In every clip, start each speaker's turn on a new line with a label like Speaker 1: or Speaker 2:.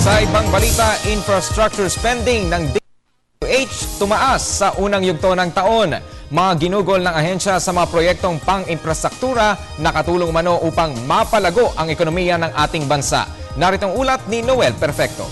Speaker 1: Sa ibang balita, infrastructure spending ng DPWH tumaas sa unang yugto ng taon. Mga ginugol ng ahensya sa mga proyektong pang-infrastruktura na katulong umano upang mapalago ang ekonomiya ng ating bansa. Narito ang ulat ni Noel Perfecto.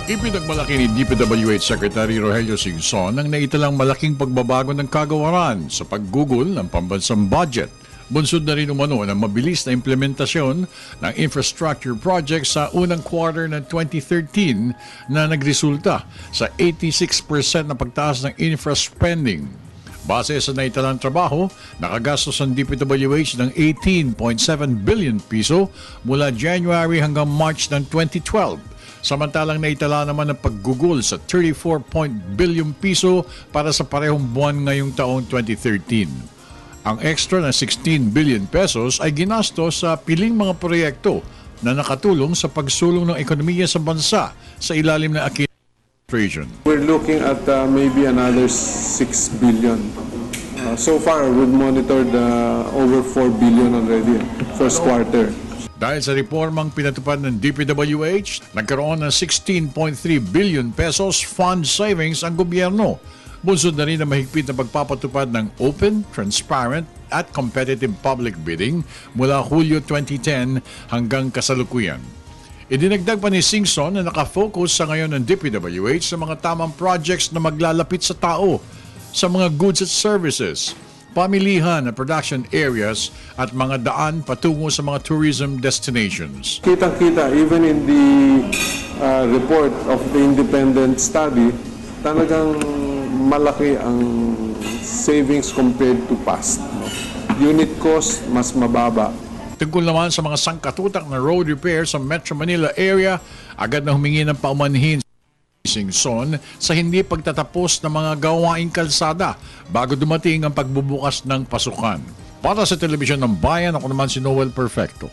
Speaker 2: Ipinagmalaki ni DPWH Secretary Rogelio Singson ang naitalang malaking pagbabago ng kagawaran sa paggugol ng pambansang budget. Bunsod na rin umano ng mabilis na implementasyon ng infrastructure projects sa unang quarter ng 2013 na nagresulta sa 86% na pagtaas ng infra-spending. Base sa naitalang trabaho, nakagastos ang DPWH ng 18.7 billion piso mula January hanggang March ng 2012. Samantalang naitala naman ang paggugol sa 34 billion piso para sa parehong buwan ngayong taong 2013. Ang extra na 16 billion pesos ay ginastos sa piling mga proyekto na nakatulong sa pagsulong ng ekonomiya sa bansa sa ilalim ng Aquino Administration.
Speaker 3: We're looking at maybe another 6 billion. So far, we've monitored over 4 billion already, first quarter.
Speaker 2: Dahil sa reformang pinatupad ng DPWH, nagkaroon ng 16.3 billion pesos fund savings ang gobyerno. Bunsod na rin ang mahigpit na pagpapatupad ng open, transparent at competitive public bidding mula Hulyo 2010 hanggang kasalukuyan. Idinagdag pa ni Singson na nakafocus sa ngayon ng DPWH sa mga tamang projects na maglalapit sa tao, sa mga goods at services, pamilihan at production areas at mga daan patungo sa mga tourism destinations.
Speaker 3: Kitang-kita, even in the report of the independent study, talagang malaki ang savings compared to past. Unit cost, mas mababa.
Speaker 2: Tungkol naman sa mga sangkatutak na road repair sa Metro Manila area, agad na humingi ng paumanhin si Singson sa hindi pagtatapos ng mga gawaing kalsada bago dumating ang pagbubukas ng pasukan. Para sa Telebisyon ng Bayan, ako naman si Noel Perfecto.